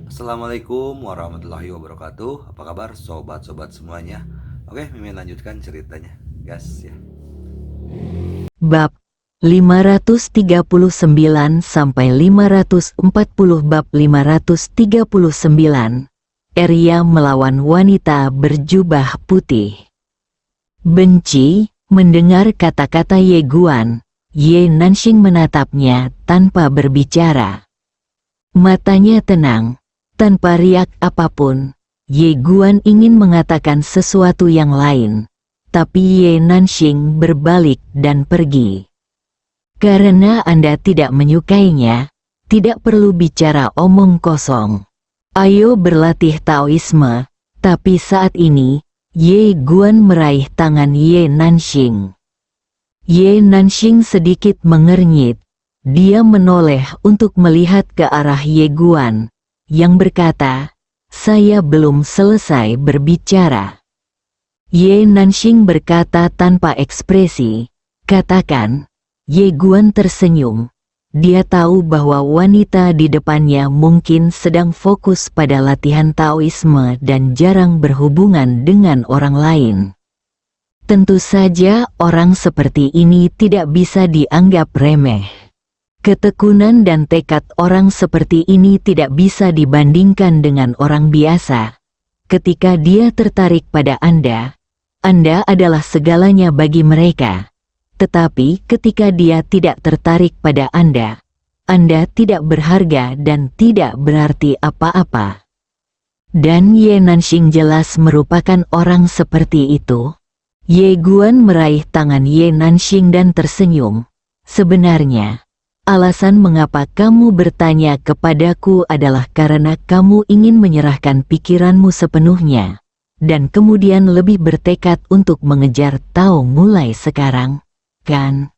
Assalamualaikum warahmatullahi wabarakatuh. Apa kabar sobat-sobat semuanya? Oke, Mimin lanjutkan ceritanya. Gas ya. Bab 539 sampai 540. Bab 539. Arya melawan wanita berjubah putih. Benci mendengar kata-kata Ye Guan. Ye Nanxing menatapnya tanpa berbicara. Matanya tenang, tanpa riak apapun. Ye Guan ingin mengatakan sesuatu yang lain, tapi Ye Nanxing berbalik dan pergi. Karena Anda tidak menyukainya, tidak perlu bicara omong kosong. Ayo berlatih Taoisme. Tapi saat ini, Ye Guan meraih tangan Ye Nanxing. Ye Nanxing sedikit mengernyit. Dia menoleh untuk melihat ke arah Ye Guan, yang berkata, "Saya belum selesai berbicara." Ye Nanxing berkata tanpa ekspresi, "Katakan." Ye Guan tersenyum. Dia tahu bahwa wanita di depannya mungkin sedang fokus pada latihan Taoisme dan jarang berhubungan dengan orang lain. Tentu saja orang seperti ini tidak bisa dianggap remeh. Ketekunan dan tekad orang seperti ini tidak bisa dibandingkan dengan orang biasa. Ketika dia tertarik pada Anda adalah segalanya bagi mereka. Tetapi ketika dia tidak tertarik pada Anda tidak berharga dan tidak berarti apa-apa. Dan Ye Nanxing jelas merupakan orang seperti itu. Ye Guan meraih tangan Ye Nanxing dan tersenyum. "Sebenarnya, alasan mengapa kamu bertanya kepadaku adalah karena kamu ingin menyerahkan pikiranmu sepenuhnya, dan kemudian lebih bertekad untuk mengejar Tao mulai sekarang, kan?"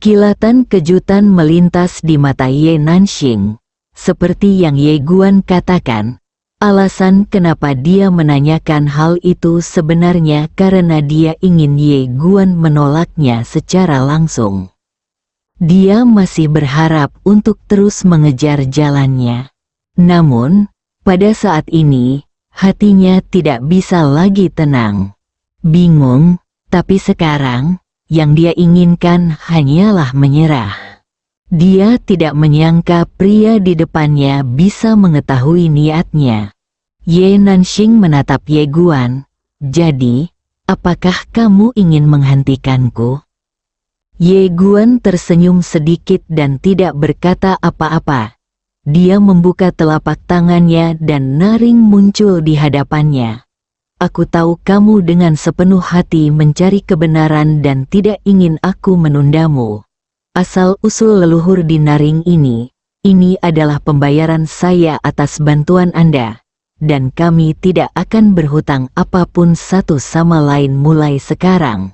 Kilatan kejutan melintas di mata Ye Nanxing. Seperti yang Ye Guan katakan, alasan kenapa dia menanyakan hal itu sebenarnya karena dia ingin Ye Guan menolaknya secara langsung. Dia masih berharap untuk terus mengejar jalannya. Namun, pada saat ini, hatinya tidak bisa lagi tenang. Bingung, tapi sekarang, yang dia inginkan hanyalah menyerah. Dia tidak menyangka pria di depannya bisa mengetahui niatnya. Ye Nanxing menatap Ye Guan. "Jadi, apakah kamu ingin menghentikanku?" Ye Guan tersenyum sedikit dan tidak berkata apa-apa. Dia membuka telapak tangannya dan naring muncul di hadapannya. "Aku tahu kamu dengan sepenuh hati mencari kebenaran dan tidak ingin aku menundamu. Asal-usul leluhur di naring ini adalah pembayaran saya atas bantuan Anda, dan kami tidak akan berhutang apapun satu sama lain mulai sekarang."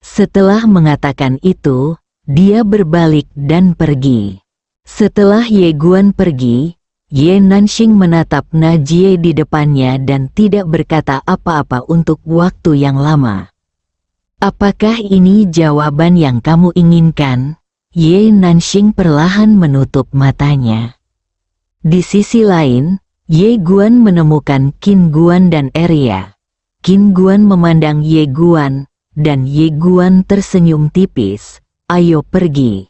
Setelah mengatakan itu, dia berbalik dan pergi. Setelah Ye Guan pergi, Ye Nanxing menatap Najie di depannya dan tidak berkata apa-apa untuk waktu yang lama. "Apakah ini jawaban yang kamu inginkan?" Ye Nanxing perlahan menutup matanya. Di sisi lain, Ye Guan menemukan Qin Guan dan Arya. Qin Guan memandang Ye Guan, dan Ye Guan tersenyum tipis. "Ayo pergi."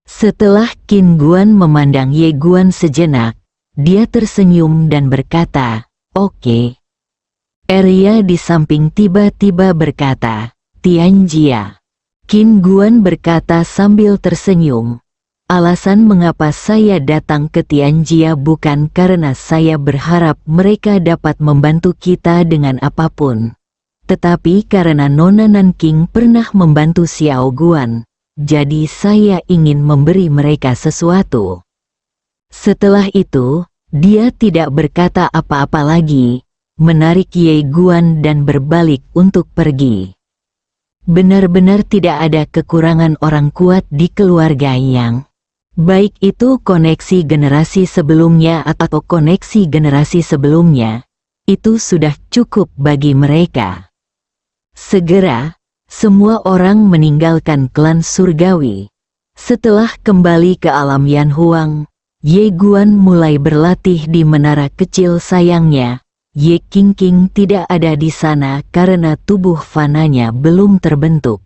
Setelah Qin Guan memandang Ye Guan sejenak, dia tersenyum dan berkata, "Oke." Arya di samping tiba-tiba berkata, "Tianjia." Qin Guan berkata sambil tersenyum, "Alasan mengapa saya datang ke Tianjia bukan karena saya berharap mereka dapat membantu kita dengan apapun, tetapi karena Nona Nanking pernah membantu Xiao Guan. Jadi saya ingin memberi mereka sesuatu." Setelah itu, dia tidak berkata apa-apa lagi, menarik Ye Guan dan berbalik untuk pergi. Benar-benar tidak ada kekurangan orang kuat di keluarga Yang. Baik itu koneksi generasi sebelumnya atau koneksi generasi sebelumnya, itu sudah cukup bagi mereka. Segera, semua orang meninggalkan klan surgawi. Setelah kembali ke alam Yan Huang, Ye Guan mulai berlatih di menara kecil. Sayangnya, Ye Qingqing tidak ada di sana karena tubuh fananya belum terbentuk.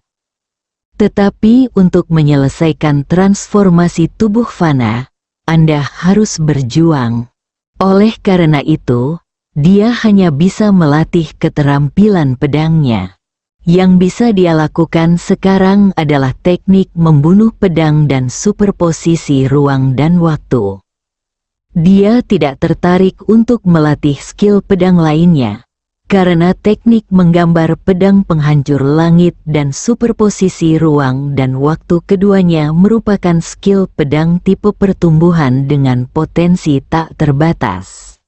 Tetapi untuk menyelesaikan transformasi tubuh fana, Anda harus berjuang. Oleh karena itu, dia hanya bisa melatih keterampilan pedangnya. Yang bisa dia lakukan sekarang adalah teknik membunuh pedang dan superposisi ruang dan waktu. Dia tidak tertarik untuk melatih skill pedang lainnya, karena teknik menggambar pedang penghancur langit dan superposisi ruang dan waktu keduanya merupakan skill pedang tipe pertumbuhan dengan potensi tak terbatas.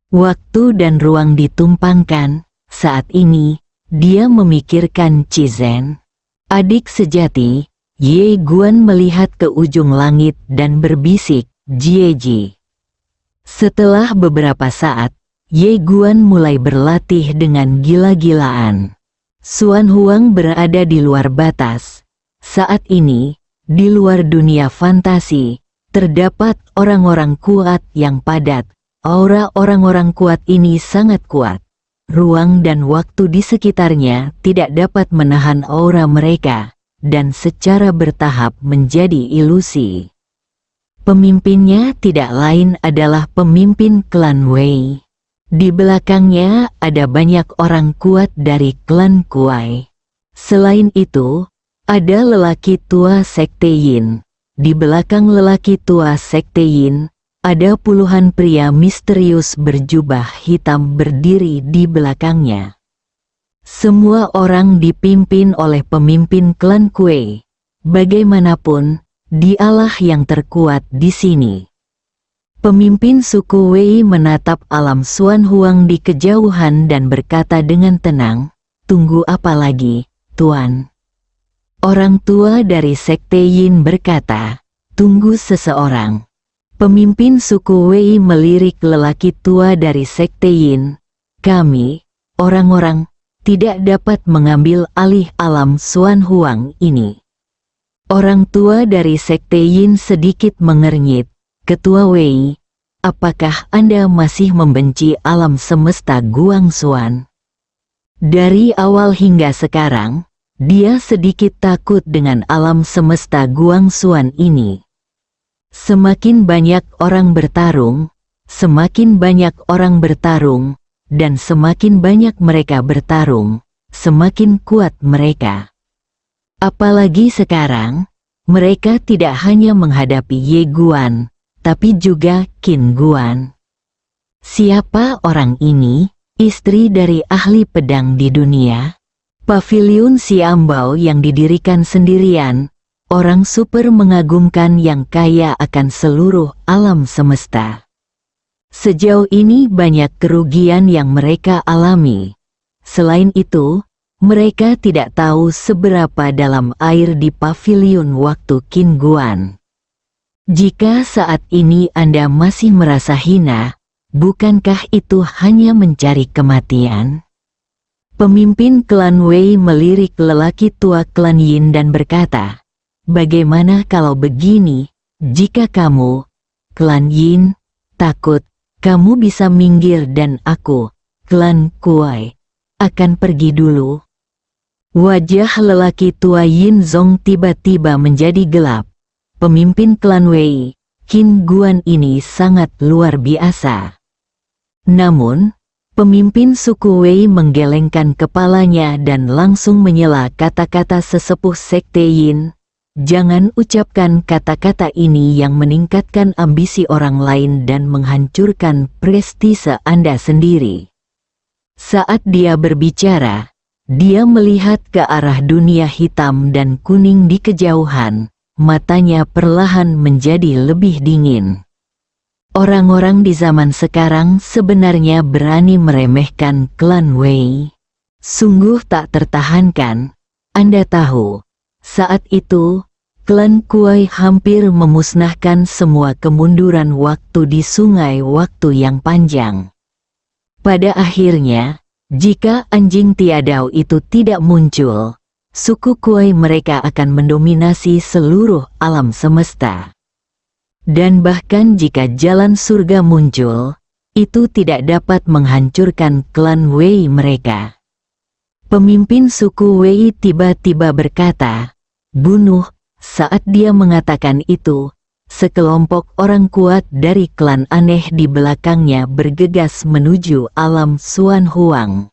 Waktu dan ruang ditumpangkan. Saat ini, dia memikirkan Cizen. Adik sejati, Ye Guan melihat ke ujung langit dan berbisik, Jieji. Setelah beberapa saat, Ye Guan mulai berlatih dengan gila-gilaan. Xuan Huang berada di luar batas. Saat ini, di luar dunia fantasi, terdapat orang-orang kuat yang padat. Aura orang-orang kuat ini sangat kuat. Ruang dan waktu di sekitarnya tidak dapat menahan aura mereka, dan secara bertahap menjadi ilusi. Pemimpinnya tidak lain adalah pemimpin klan Wei. Di belakangnya ada banyak orang kuat dari klan Kuai. Selain itu, ada lelaki tua Sekte Yin. Di belakang lelaki tua Sekte Yin, ada puluhan pria misterius berjubah hitam berdiri di belakangnya. Semua orang dipimpin oleh pemimpin klan Kuei. Bagaimanapun, dialah yang terkuat di sini. Pemimpin suku Wei menatap alam Xuan Huang di kejauhan dan berkata dengan tenang, "Tunggu apa lagi, Tuan?" Orang tua dari Sekte Yin berkata, "Tunggu seseorang." Pemimpin suku Wei melirik lelaki tua dari Sekte Yin. "Kami, orang-orang, tidak dapat mengambil alih alam Xuan Huang ini." Orang tua dari Sekte Yin sedikit mengernyit. "Ketua Wei, apakah Anda masih membenci alam semesta Guangxuan?" Dari awal hingga sekarang, dia sedikit takut dengan alam semesta Guangxuan ini. Semakin banyak orang bertarung, dan semakin banyak mereka bertarung, semakin kuat mereka. Apalagi sekarang, mereka tidak hanya menghadapi Ye Guan, tapi juga Qin Guan. Siapa orang ini? Istri dari ahli pedang di dunia? Paviliun Xiambao yang didirikan sendirian, orang super mengagumkan yang kaya akan seluruh alam semesta. Sejauh ini banyak kerugian yang mereka alami. Selain itu, mereka tidak tahu seberapa dalam air di paviliun waktu Qin Guan. Jika saat ini Anda masih merasa hina, bukankah itu hanya mencari kematian? Pemimpin klan Wei melirik lelaki tua klan Yin dan berkata, "Bagaimana kalau begini, jika kamu, klan Yin, takut, kamu bisa minggir dan aku, klan Kuai, akan pergi dulu." Wajah lelaki tua Yin Zong tiba-tiba menjadi gelap. Pemimpin klan Wei, Qin Guan ini sangat luar biasa. Namun, pemimpin suku Wei menggelengkan kepalanya dan langsung menyela kata-kata sesepuh Sekte Yin. "Jangan ucapkan kata-kata ini yang meningkatkan ambisi orang lain dan menghancurkan prestise Anda sendiri." Saat dia berbicara, dia melihat ke arah dunia hitam dan kuning di kejauhan, matanya perlahan menjadi lebih dingin. Orang-orang di zaman sekarang sebenarnya berani meremehkan klan Wei. Sungguh tak tertahankan. Anda tahu, saat itu, klan Kuai hampir memusnahkan semua kemunduran waktu di sungai waktu yang panjang. Pada akhirnya, jika anjing tiadau itu tidak muncul, suku Kuai mereka akan mendominasi seluruh alam semesta. Dan bahkan jika jalan surga muncul, itu tidak dapat menghancurkan klan Wei mereka. Pemimpin suku Wei tiba-tiba berkata, "Bunuh." Saat dia mengatakan itu, sekelompok orang kuat dari klan aneh di belakangnya bergegas menuju alam Xuan Huang.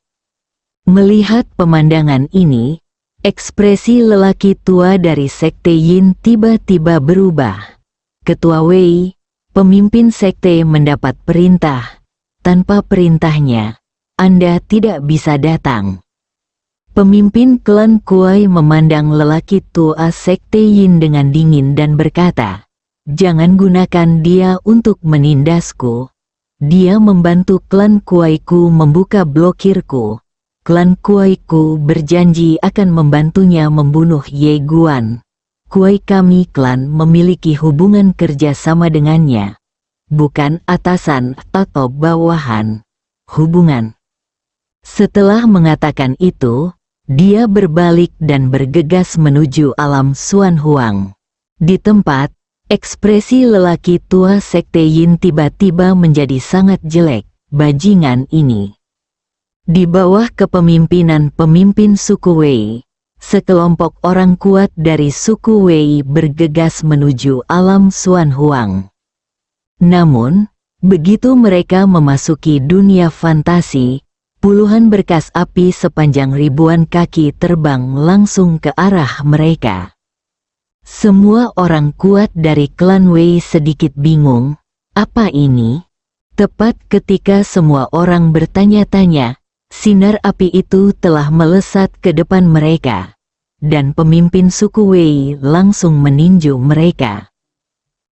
Melihat pemandangan ini, ekspresi lelaki tua dari sekte Yin tiba-tiba berubah. Ketua Wei, pemimpin sekte, mendapat perintah. Tanpa perintahnya, Anda tidak bisa datang. Pemimpin klan Kuai memandang lelaki tua sekte Yin dengan dingin dan berkata, "Jangan gunakan dia untuk menindasku. Dia membantu klan Kuaiku membuka blokirku. Klan Kuaiku berjanji akan membantunya membunuh Ye Guan. Kuai kami klan memiliki hubungan kerja sama dengannya. Bukan atasan atau bawahan. Hubungan." Setelah mengatakan itu, dia berbalik dan bergegas menuju alam Xuan Huang. Di tempat, ekspresi lelaki tua sekte Yin tiba-tiba menjadi sangat jelek. Bajingan ini. Di bawah kepemimpinan pemimpin suku Wei, sekelompok orang kuat dari suku Wei bergegas menuju alam Xuan Huang. Namun, begitu mereka memasuki dunia fantasi, puluhan berkas api sepanjang ribuan kaki terbang langsung ke arah mereka. Semua orang kuat dari klan Wei sedikit bingung, apa ini? Tepat ketika semua orang bertanya-tanya, sinar api itu telah melesat ke depan mereka, dan pemimpin suku Wei langsung meninju mereka.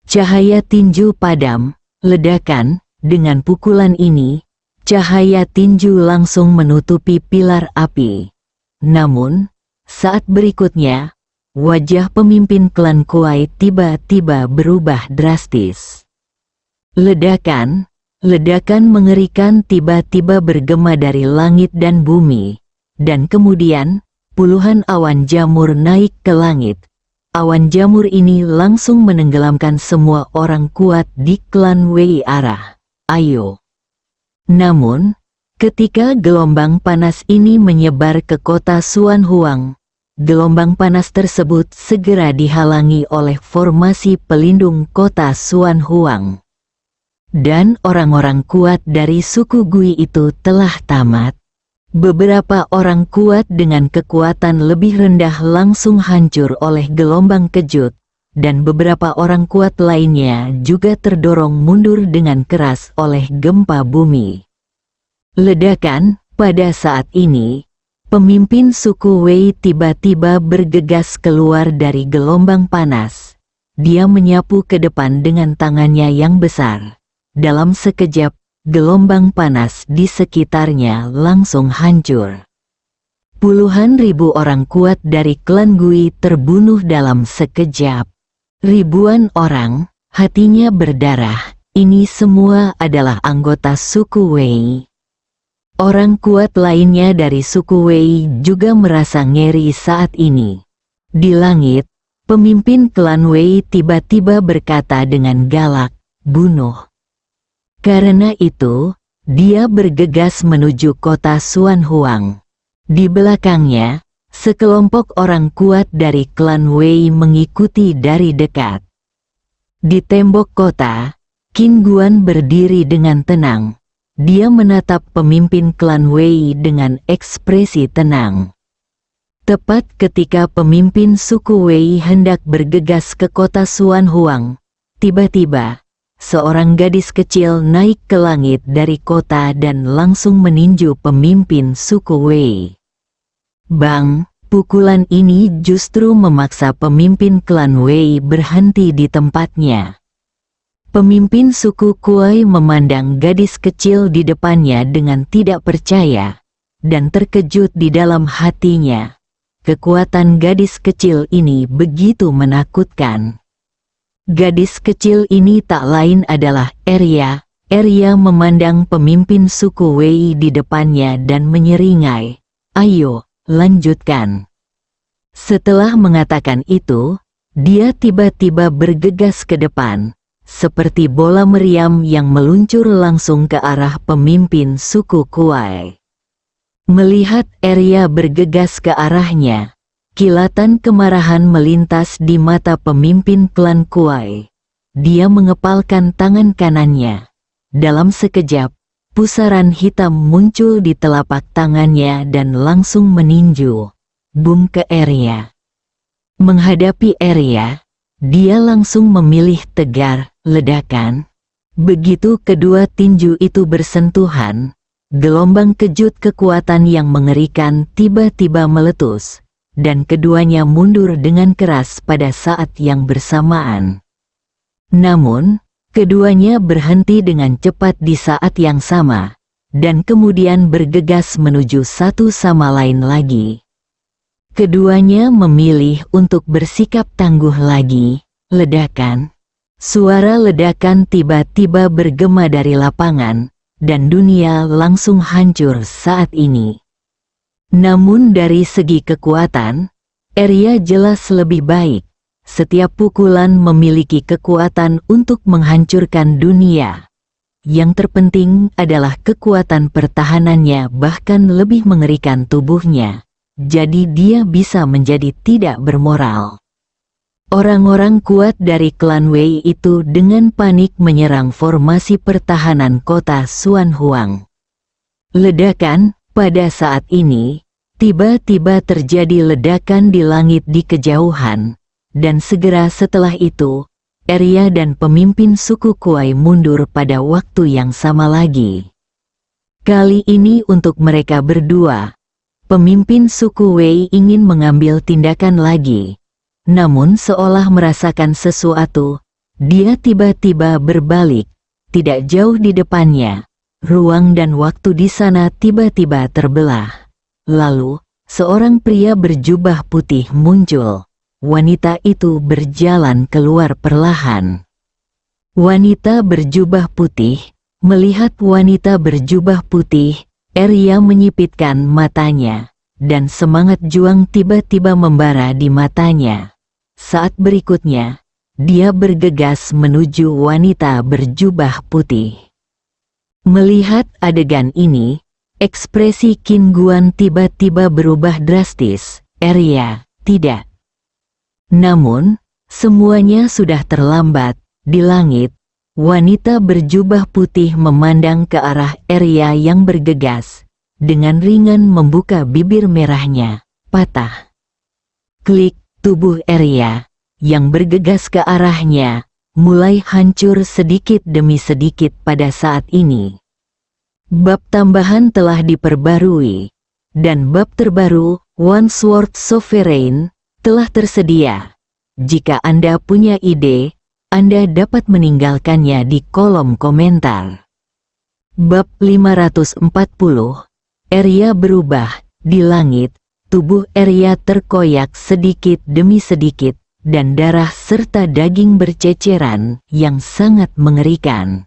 Cahaya tinju padam, ledakan, dengan pukulan ini, cahaya tinju langsung menutupi pilar api. Namun, saat berikutnya, wajah pemimpin klan Kuai tiba-tiba berubah drastis. Ledakan mengerikan tiba-tiba bergema dari langit dan bumi, dan kemudian, puluhan awan jamur naik ke langit. Awan jamur ini langsung menenggelamkan semua orang kuat di klan Wei arah Ayo. Namun, ketika gelombang panas ini menyebar ke kota Xuan Huang, gelombang panas tersebut segera dihalangi oleh formasi pelindung kota Xuan Huang. Dan orang-orang kuat dari suku Gui itu telah tamat. Beberapa orang kuat dengan kekuatan lebih rendah langsung hancur oleh gelombang kejut, dan beberapa orang kuat lainnya juga terdorong mundur dengan keras oleh gempa bumi. Ledakan, pada saat ini, pemimpin suku Wei tiba-tiba bergegas keluar dari gelombang panas. Dia menyapu ke depan dengan tangannya yang besar. Dalam sekejap, gelombang panas di sekitarnya langsung hancur. Puluhan ribu orang kuat dari klan Gui terbunuh dalam sekejap. Ribuan orang, hatinya berdarah, ini semua adalah anggota suku Wei. Orang kuat lainnya dari suku Wei juga merasa ngeri saat ini. Di langit, pemimpin klan Wei tiba-tiba berkata dengan galak, "Bunuh." Karena itu, dia bergegas menuju kota Xuan Huang. Di belakangnya, sekelompok orang kuat dari klan Wei mengikuti dari dekat. Di tembok kota, Qin Guan berdiri dengan tenang. Dia menatap pemimpin klan Wei dengan ekspresi tenang. Tepat ketika pemimpin suku Wei hendak bergegas ke kota Xuan Huang, tiba-tiba, seorang gadis kecil naik ke langit dari kota dan langsung meninju pemimpin suku Wei. Bang! Pukulan ini justru memaksa pemimpin klan Wei berhenti di tempatnya. Pemimpin suku Kuai memandang gadis kecil di depannya dengan tidak percaya, dan terkejut di dalam hatinya. Kekuatan gadis kecil ini begitu menakutkan. Gadis kecil ini tak lain adalah Arya. Arya memandang pemimpin suku Wei di depannya dan menyeringai, "Ayo, lanjutkan." Setelah mengatakan itu, dia tiba-tiba bergegas ke depan. seperti bola meriam yang meluncur langsung ke arah pemimpin suku Kuai. Melihat Arya bergegas ke arahnya, kilatan kemarahan melintas di mata pemimpin klan Kuai. Dia mengepalkan tangan kanannya. Dalam sekejap, pusaran hitam muncul di telapak tangannya dan langsung meninju bum ke Arya. Menghadapi Arya, dia langsung memilih tegar, ledakan. Begitu kedua tinju itu bersentuhan, gelombang kejut kekuatan yang mengerikan tiba-tiba meletus, dan keduanya mundur dengan keras pada saat yang bersamaan. Namun, keduanya berhenti dengan cepat di saat yang sama, dan kemudian bergegas menuju satu sama lain lagi. Keduanya memilih untuk bersikap tangguh lagi. Ledakan. Suara ledakan tiba-tiba bergema dari lapangan, dan dunia langsung hancur saat ini. Namun dari segi kekuatan, Arya jelas lebih baik. Setiap pukulan memiliki kekuatan untuk menghancurkan dunia. Yang terpenting adalah kekuatan pertahanannya bahkan lebih mengerikan tubuhnya. Jadi dia bisa menjadi tidak bermoral. Orang-orang kuat dari klan Wei itu dengan panik menyerang formasi pertahanan kota Xuanhuang. Ledakan, pada saat ini, tiba-tiba terjadi ledakan di langit di kejauhan. Dan segera setelah itu, Arya dan pemimpin suku Kuai mundur pada waktu yang sama lagi. Kali ini untuk mereka berdua, pemimpin suku Wei ingin mengambil tindakan lagi. Namun seolah merasakan sesuatu, dia tiba-tiba berbalik, tidak jauh di depannya. Ruang dan waktu di sana tiba-tiba terbelah. Lalu, seorang pria berjubah putih muncul. Wanita itu berjalan keluar perlahan. Wanita berjubah putih, melihat wanita berjubah putih, Arya menyipitkan matanya, dan semangat juang tiba-tiba membara di matanya. Saat berikutnya, dia bergegas menuju wanita berjubah putih. Melihat adegan ini, ekspresi Qin Guan tiba-tiba berubah drastis. Arya, tidak. Namun, semuanya sudah terlambat. Di langit, wanita berjubah putih memandang ke arah Arya yang bergegas, dengan ringan membuka bibir merahnya, patah. Klik, tubuh Arya, yang bergegas ke arahnya, mulai hancur sedikit demi sedikit pada saat ini. Bab tambahan telah diperbarui, dan bab terbaru, One Sword Sovereign, telah tersedia. Jika Anda punya ide, Anda dapat meninggalkannya di kolom komentar. Bab 540, Arya berubah. Di langit, tubuh Arya terkoyak sedikit demi sedikit, dan darah serta daging berceceran yang sangat mengerikan.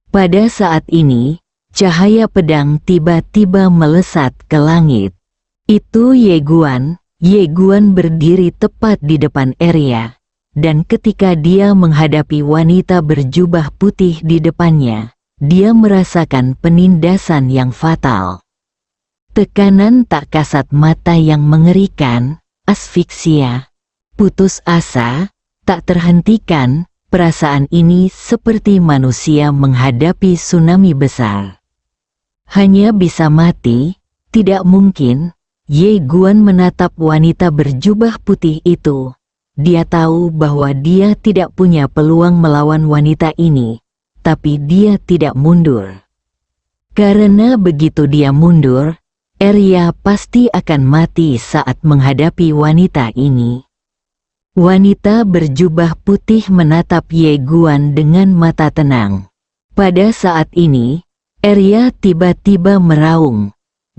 Pada saat ini, cahaya pedang tiba-tiba melesat ke langit. Itu Ye Guan. Ye Guan berdiri tepat di depan Arya, dan ketika dia menghadapi wanita berjubah putih di depannya, dia merasakan penindasan yang fatal. Tekanan tak kasat mata yang mengerikan, asfiksia, putus asa, tak terhentikan. Perasaan ini seperti manusia menghadapi tsunami besar. Hanya bisa mati, tidak mungkin. Ye Guan menatap wanita berjubah putih itu. Dia tahu bahwa dia tidak punya peluang melawan wanita ini, tapi dia tidak mundur. Karena begitu dia mundur, Arya pasti akan mati saat menghadapi wanita ini. Wanita berjubah putih menatap Ye Guan dengan mata tenang. Pada saat ini, Arya tiba-tiba meraung.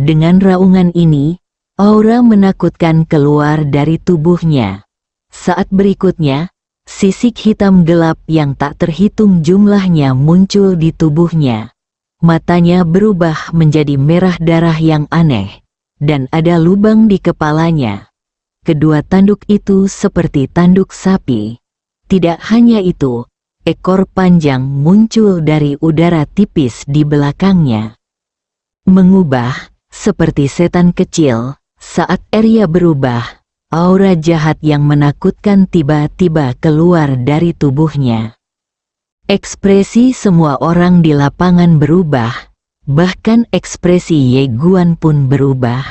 Dengan raungan ini, aura menakutkan keluar dari tubuhnya. Saat berikutnya, sisik hitam gelap yang tak terhitung jumlahnya muncul di tubuhnya. Matanya berubah menjadi merah darah yang aneh, dan ada lubang di kepalanya. Kedua tanduk itu seperti tanduk sapi. Tidak hanya itu, ekor panjang muncul dari udara tipis di belakangnya. Mengubah, seperti setan kecil, saat Arya berubah, aura jahat yang menakutkan tiba-tiba keluar dari tubuhnya. Ekspresi semua orang di lapangan berubah, bahkan ekspresi Ye Guan pun berubah.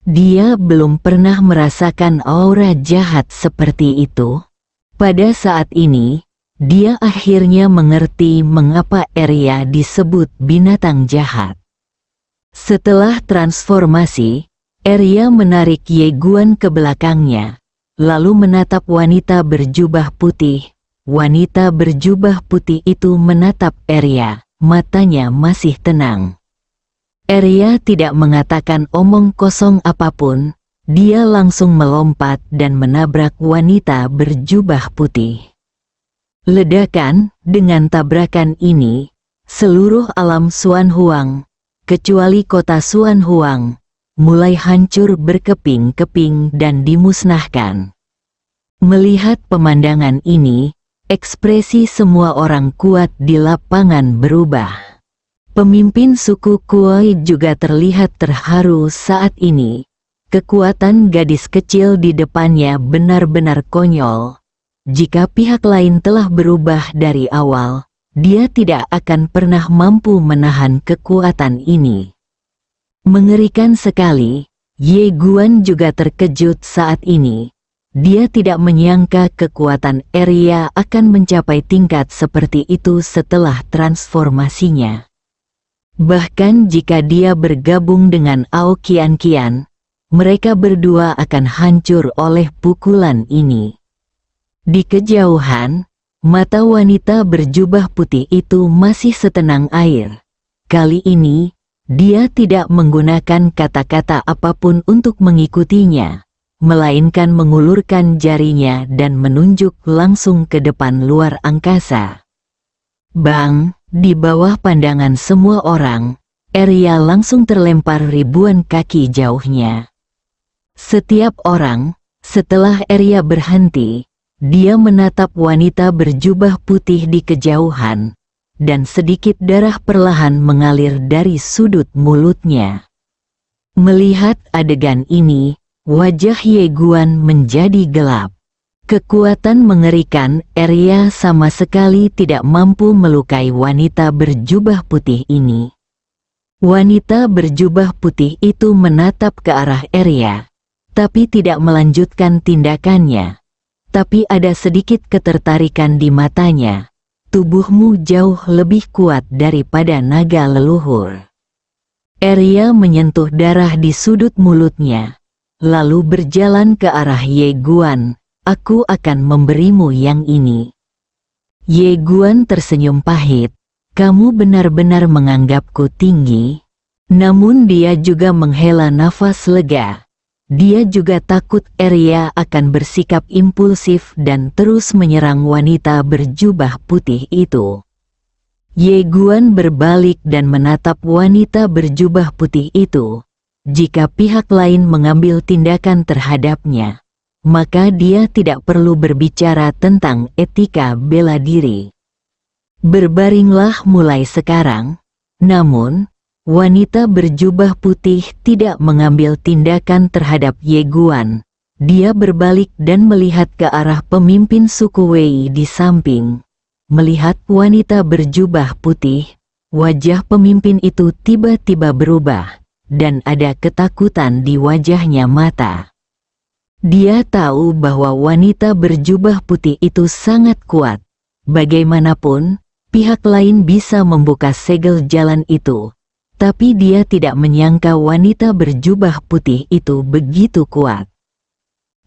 Dia belum pernah merasakan aura jahat seperti itu. Pada saat ini, dia akhirnya mengerti mengapa Arya disebut binatang jahat. Setelah transformasi, Arya menarik Ye Guan ke belakangnya, lalu menatap wanita berjubah putih. Wanita berjubah putih itu menatap Arya, matanya masih tenang. Arya tidak mengatakan omong kosong apapun, dia langsung melompat dan menabrak wanita berjubah putih. Ledakan, dengan tabrakan ini, seluruh alam Xuan Huang, kecuali kota Xuan Huang, mulai hancur berkeping-keping dan dimusnahkan. Melihat pemandangan ini, ekspresi semua orang kuat di lapangan berubah. Pemimpin suku Kuai juga terlihat terharu saat ini. Kekuatan gadis kecil di depannya benar-benar konyol. Jika pihak lain telah berubah dari awal, dia tidak akan pernah mampu menahan kekuatan ini. Mengerikan sekali, Ye Guan juga terkejut saat ini. Dia tidak menyangka kekuatan Arya akan mencapai tingkat seperti itu setelah transformasinya. Bahkan jika dia bergabung dengan Ao Qian Qian, mereka berdua akan hancur oleh pukulan ini. Di kejauhan, mata wanita berjubah putih itu masih setenang air. Kali ini, dia tidak menggunakan kata-kata apapun untuk mengikutinya, melainkan mengulurkan jarinya dan menunjuk langsung ke depan luar angkasa. Bang, di bawah pandangan semua orang, Arya langsung terlempar ribuan kaki jauhnya. Setiap orang, setelah Arya berhenti, dia menatap wanita berjubah putih di kejauhan, dan sedikit darah perlahan mengalir dari sudut mulutnya. Melihat adegan ini, wajah Ye Guan menjadi gelap. Kekuatan mengerikan Arya sama sekali tidak mampu melukai wanita berjubah putih ini. Wanita berjubah putih itu menatap ke arah Arya, tapi tidak melanjutkan tindakannya. Tapi ada sedikit ketertarikan di matanya. Tubuhmu jauh lebih kuat daripada naga leluhur. Arya menyentuh darah di sudut mulutnya, lalu berjalan ke arah Ye Guan. Aku akan memberimu yang ini. Ye Guan tersenyum pahit. Kamu benar-benar menganggapku tinggi? Namun dia juga menghela nafas lega. Dia juga takut Arya akan bersikap impulsif dan terus menyerang wanita berjubah putih itu. Ye Guan berbalik dan menatap wanita berjubah putih itu. Jika pihak lain mengambil tindakan terhadapnya, maka dia tidak perlu berbicara tentang etika bela diri. Berbaringlah mulai sekarang. Namun, wanita berjubah putih tidak mengambil tindakan terhadap Ye Guan. Dia berbalik dan melihat ke arah pemimpin suku Wei di samping. Melihat wanita berjubah putih, wajah pemimpin itu tiba-tiba berubah, dan ada ketakutan di wajahnya mata. Dia tahu bahwa wanita berjubah putih itu sangat kuat. Bagaimanapun, pihak lain bisa membuka segel jalan itu. Tapi dia tidak menyangka wanita berjubah putih itu begitu kuat.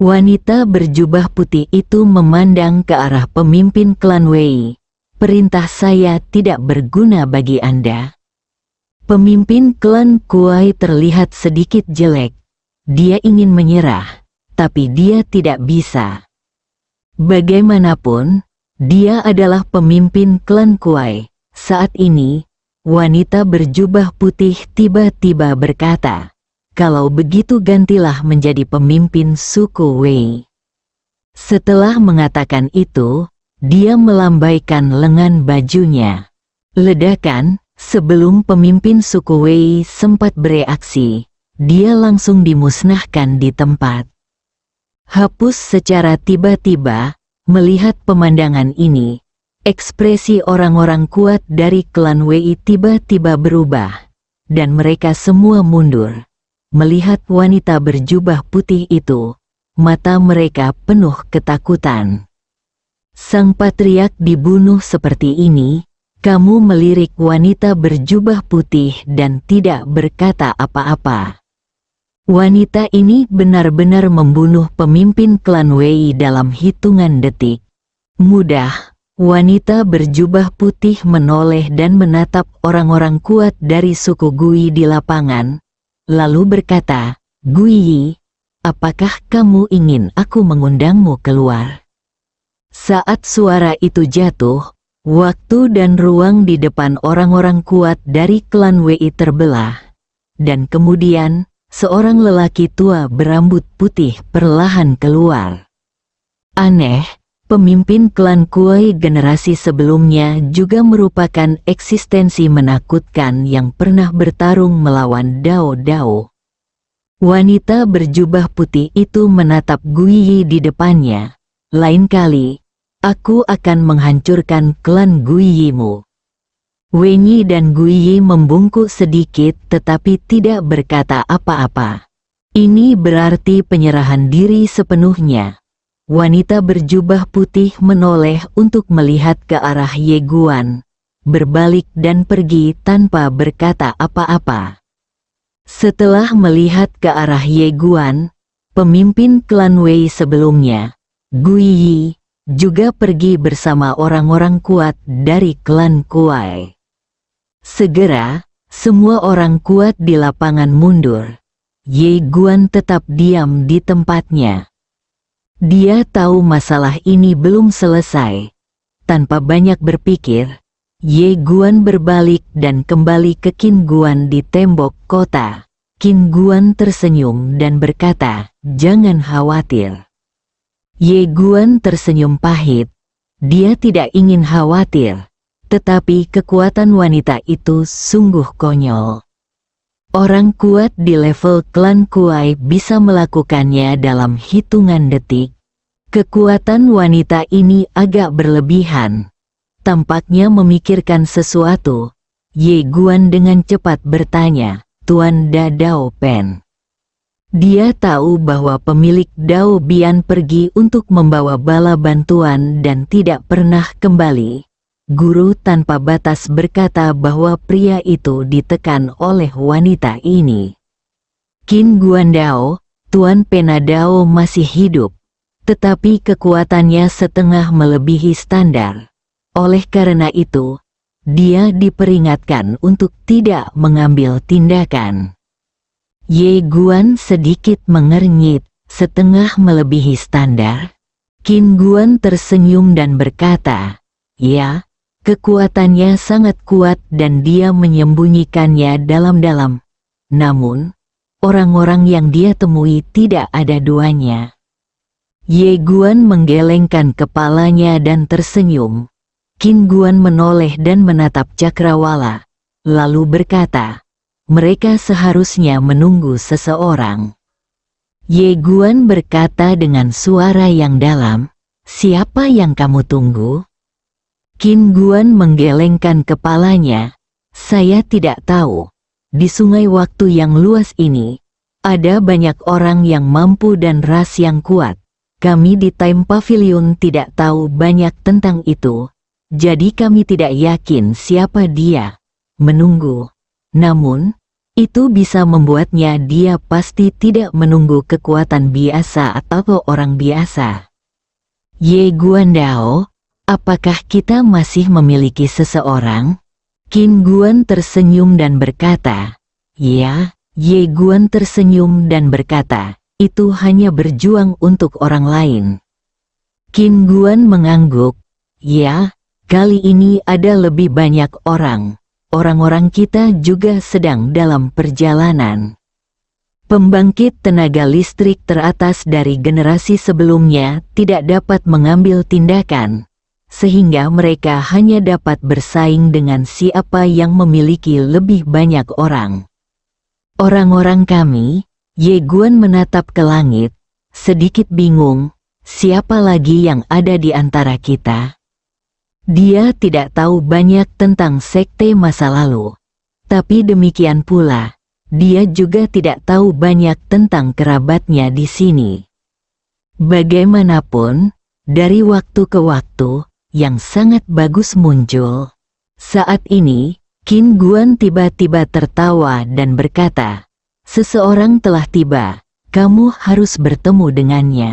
Wanita berjubah putih itu memandang ke arah pemimpin klan Wei. Perintah saya tidak berguna bagi Anda. Pemimpin klan Kuai terlihat sedikit jelek. Dia ingin menyerah, tapi dia tidak bisa. Bagaimanapun, dia adalah pemimpin klan Kuai. Saat ini, wanita berjubah putih tiba-tiba berkata, "Kalau begitu gantilah menjadi pemimpin suku Wei." Setelah mengatakan itu, Dia melambaikan lengan bajunya. Ledakan, sebelum pemimpin suku Wei sempat bereaksi, dia langsung dimusnahkan di tempat. Hapus secara tiba-tiba. Melihat pemandangan ini, ekspresi orang-orang kuat dari klan Wei tiba-tiba berubah, dan mereka semua mundur. Melihat wanita berjubah putih itu, mata mereka penuh ketakutan. Sang patriark dibunuh seperti ini, kamu melirik wanita berjubah putih dan tidak berkata apa-apa. Wanita ini benar-benar membunuh pemimpin klan Wei dalam hitungan detik. Mudah, wanita berjubah putih menoleh dan menatap orang-orang kuat dari suku Gui di lapangan, lalu berkata, "Gui, apakah kamu ingin aku mengundangmu keluar?" Saat suara itu jatuh, waktu dan ruang di depan orang-orang kuat dari klan Wei terbelah, dan kemudian seorang lelaki tua berambut putih perlahan keluar. Aneh, pemimpin klan Kuai generasi sebelumnya juga merupakan eksistensi menakutkan yang pernah bertarung melawan Dao Dao. Wanita berjubah putih itu menatap Guiyi di depannya. Lain kali, aku akan menghancurkan klan Guiyimu. Wenyi dan Guiyi membungkuk sedikit tetapi tidak berkata apa-apa. Ini berarti penyerahan diri sepenuhnya. Wanita berjubah putih menoleh untuk melihat ke arah Ye Guan, berbalik dan pergi tanpa berkata apa-apa. Setelah melihat ke arah Ye Guan, pemimpin klan Wei sebelumnya, Guiyi, juga pergi bersama orang-orang kuat dari klan Kuai. Segera, semua orang kuat di lapangan mundur. Ye Guan tetap diam di tempatnya. Dia tahu masalah ini belum selesai. Tanpa banyak berpikir, Ye Guan berbalik dan kembali ke Qin Guan di tembok kota. Qin Guan tersenyum dan berkata, "Jangan khawatir." Ye Guan tersenyum pahit. Dia tidak ingin khawatir. Tetapi kekuatan wanita itu sungguh konyol. Orang kuat di level klan Kuai bisa melakukannya dalam hitungan detik. Kekuatan wanita ini agak berlebihan. Tampaknya memikirkan sesuatu. Ye Guan dengan cepat bertanya, "Tuan Da Dao Pen." Dia tahu bahwa pemilik Dao Bian pergi untuk membawa bala bantuan dan tidak pernah kembali. Guru tanpa batas berkata bahwa pria itu ditekan oleh wanita ini. Qin Guan Dao, Tuan Pena Dao masih hidup, tetapi kekuatannya setengah melebihi standar. Oleh karena itu, dia diperingatkan untuk tidak mengambil tindakan. Ye Guan sedikit mengernyit, setengah melebihi standar. Qin Guan tersenyum dan berkata, "Ya, kekuatannya sangat kuat dan dia menyembunyikannya dalam-dalam. Namun, orang-orang yang dia temui tidak ada duanya." Ye Guan menggelengkan kepalanya dan tersenyum. Qin Guan menoleh dan menatap Cakrawala, lalu berkata, "Mereka seharusnya menunggu seseorang." Ye Guan berkata dengan suara yang dalam, "Siapa yang kamu tunggu?" Qin Guan menggelengkan kepalanya. "Saya tidak tahu. Di sungai waktu yang luas ini, ada banyak orang yang mampu dan ras yang kuat. Kami di Time Pavilion tidak tahu banyak tentang itu, jadi kami tidak yakin siapa dia. Menunggu. Namun, itu bisa membuatnya dia pasti tidak menunggu kekuatan biasa atau orang biasa." Ye Guan Dao, apakah kita masih memiliki seseorang? Qin Guan tersenyum dan berkata, "Ya." Ye Guan tersenyum dan berkata, "Itu hanya berjuang untuk orang lain." Qin Guan mengangguk, "Ya, kali ini ada lebih banyak orang. Orang-orang kita juga sedang dalam perjalanan." Pembangkit tenaga listrik teratas dari generasi sebelumnya tidak dapat mengambil tindakan. sehingga mereka hanya dapat bersaing dengan siapa yang memiliki lebih banyak orang. Orang-orang kami, Ye Guan menatap ke langit, sedikit bingung, siapa lagi yang ada di antara kita? Dia tidak tahu banyak tentang sekte masa lalu. Tapi demikian pula, dia juga tidak tahu banyak tentang kerabatnya di sini. Bagaimanapun, dari waktu ke waktu, yang sangat bagus muncul. Saat ini, Qin Guan tiba-tiba tertawa dan berkata, "Seseorang telah tiba, kamu harus bertemu dengannya."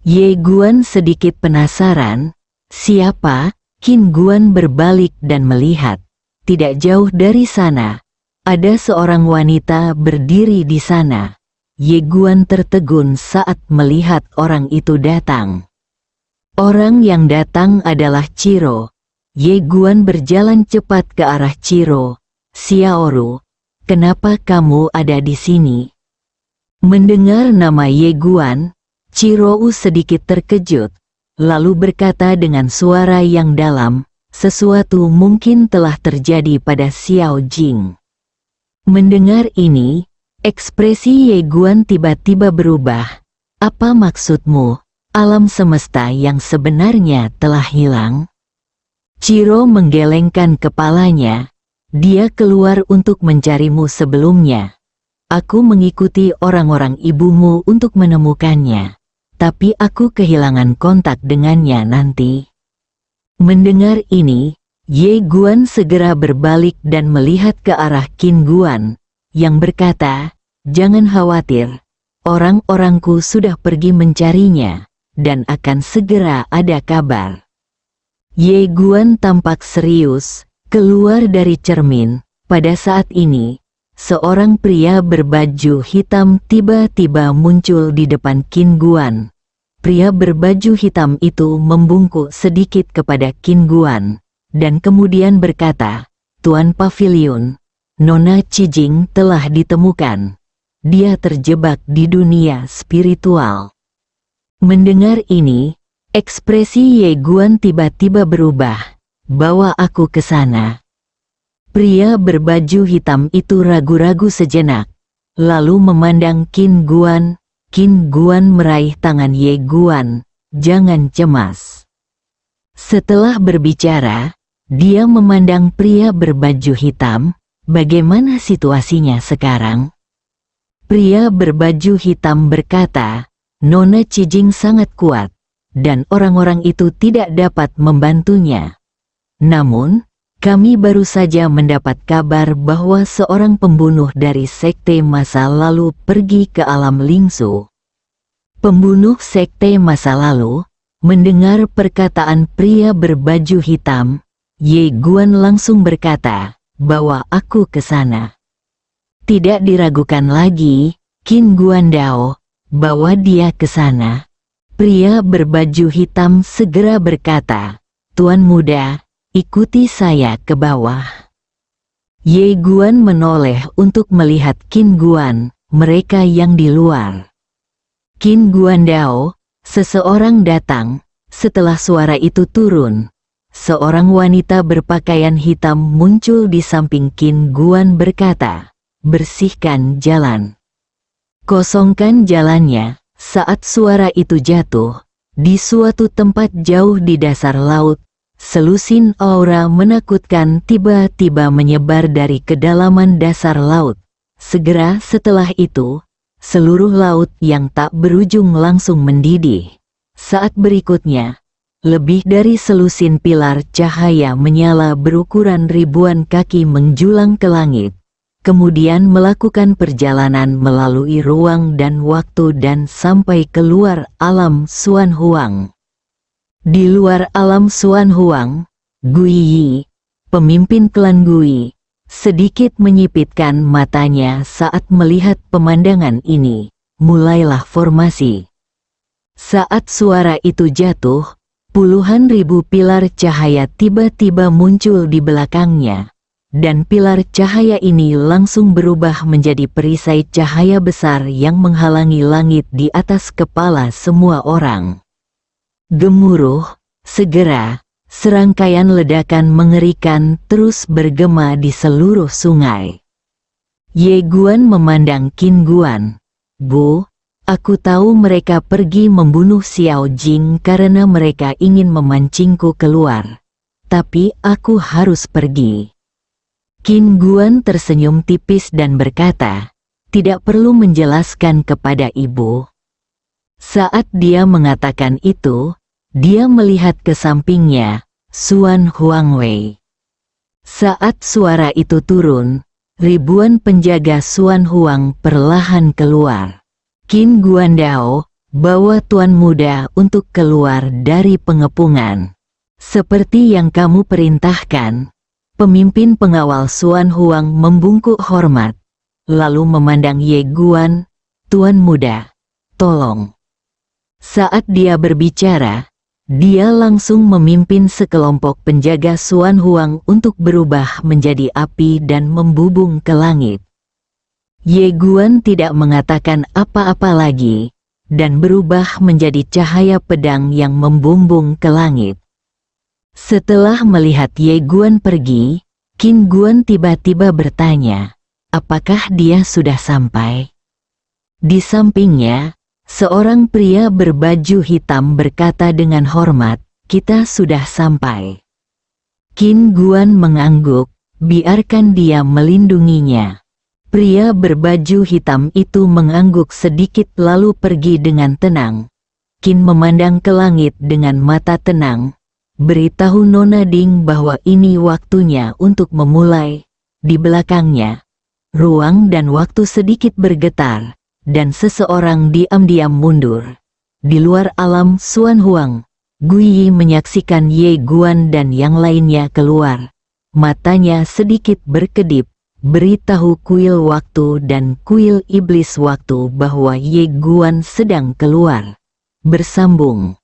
Ye Guan sedikit penasaran, siapa? Qin Guan berbalik dan melihat. Tidak jauh dari sana, ada seorang wanita berdiri di sana. Ye Guan tertegun saat melihat orang itu datang. Orang yang datang adalah Ciro. Ye Guan berjalan cepat ke arah Ciro. "Xiaoru, kenapa kamu ada di sini?" Mendengar nama Ye Guan, Ciro sedikit terkejut, lalu berkata dengan suara yang dalam, "Sesuatu mungkin telah terjadi pada Xiao Jing." Mendengar ini, ekspresi Ye Guan tiba-tiba berubah. "Apa maksudmu? Alam semesta yang sebenarnya telah hilang?" Ciro menggelengkan kepalanya. "Dia keluar untuk mencarimu sebelumnya. Aku mengikuti orang-orang ibumu untuk menemukannya. Tapi aku kehilangan kontak dengannya nanti." Mendengar ini, Ye Guan segera berbalik dan melihat ke arah Qin Guan, yang berkata, "Jangan khawatir, orang-orangku sudah pergi mencarinya, dan akan segera ada kabar." Ye Guan tampak serius, keluar dari cermin. Pada saat ini, seorang pria berbaju hitam tiba-tiba muncul di depan Qin Guan. Pria berbaju hitam itu membungkuk sedikit kepada Qin Guan, dan kemudian berkata, "Tuan Pavilion, Nona Cijing telah ditemukan. Dia terjebak di dunia spiritual." Mendengar ini, ekspresi Ye Guan tiba-tiba berubah. "Bawa aku ke sana." Pria berbaju hitam itu ragu-ragu sejenak, lalu memandang Qin Guan. Qin Guan meraih tangan Ye Guan, "Jangan cemas." Setelah berbicara, dia memandang pria berbaju hitam. "Bagaimana situasinya sekarang?" Pria berbaju hitam berkata, "Nona Cijing sangat kuat, dan orang-orang itu tidak dapat membantunya. Namun, kami baru saja mendapat kabar bahwa seorang pembunuh dari sekte masa lalu pergi ke alam Lingsu." Pembunuh sekte masa lalu, mendengar perkataan pria berbaju hitam, Ye Guan langsung berkata, "Bawa aku ke sana." Tidak diragukan lagi, Qin Guan Dao, "Bawa dia ke sana." Pria berbaju hitam segera berkata, "Tuan muda, ikuti saya ke bawah." Ye Guan menoleh untuk melihat Qin Guan, mereka yang di luar. "Qin Guan Dao, seseorang datang." Setelah suara itu turun, seorang wanita berpakaian hitam muncul di samping Qin Guan berkata, "Bersihkan jalan." Kosongkan jalannya. Saat suara itu jatuh, di suatu tempat jauh di dasar laut, selusin aura menakutkan tiba-tiba menyebar dari kedalaman dasar laut. Segera setelah itu, seluruh laut yang tak berujung langsung mendidih. Saat berikutnya, lebih dari selusin pilar cahaya menyala berukuran ribuan kaki menjulang ke langit, kemudian melakukan perjalanan melalui ruang dan waktu dan sampai keluar alam Xuan Huang. Di luar alam Xuan Huang, Gui Yi, pemimpin klan Gui, sedikit menyipitkan matanya saat melihat pemandangan ini. Mulailah formasi. Saat suara itu jatuh, puluhan ribu pilar cahaya tiba-tiba muncul di belakangnya, dan pilar cahaya ini langsung berubah menjadi perisai cahaya besar yang menghalangi langit di atas kepala semua orang. Gemuruh, Segera, serangkaian ledakan mengerikan terus bergema di seluruh sungai. Ye Guan memandang Qin Guan. Bu, aku tahu mereka pergi membunuh Xiao Jing karena mereka ingin memancingku keluar. Tapi aku harus pergi. Qin Guan tersenyum tipis dan berkata, tidak perlu menjelaskan kepada ibu. Saat dia mengatakan itu, dia melihat ke sampingnya, Xuan Huangwei. Saat suara itu turun, ribuan penjaga Xuan Huang perlahan keluar. Qin Guandao, bawa tuan muda untuk keluar dari pengepungan. Seperti yang kamu perintahkan, pemimpin pengawal Xuan Huang membungkuk hormat, lalu memandang Ye Guan, tuan muda, tolong. Saat dia berbicara, dia langsung memimpin sekelompok penjaga Xuan Huang untuk berubah menjadi api dan membubung ke langit. Ye Guan tidak mengatakan apa-apa lagi, dan berubah menjadi cahaya pedang yang membumbung ke langit. Setelah melihat Ye Guan pergi, Qin Guan tiba-tiba bertanya, apakah dia sudah sampai? Di sampingnya, seorang pria berbaju hitam berkata dengan hormat, kita sudah sampai. Qin Guan mengangguk, biarkan dia melindunginya. Pria berbaju hitam itu mengangguk sedikit lalu pergi dengan tenang. Qin memandang ke langit dengan mata tenang, beritahu Nona Ding bahwa ini waktunya untuk memulai. Di belakangnya, ruang dan waktu sedikit bergetar, dan seseorang diam-diam mundur. Di luar alam Xuan Huang, Guiyi menyaksikan Ye Guan dan yang lainnya keluar. Matanya sedikit berkedip, beritahu kuil waktu dan kuil iblis waktu bahwa Ye Guan sedang keluar. Bersambung.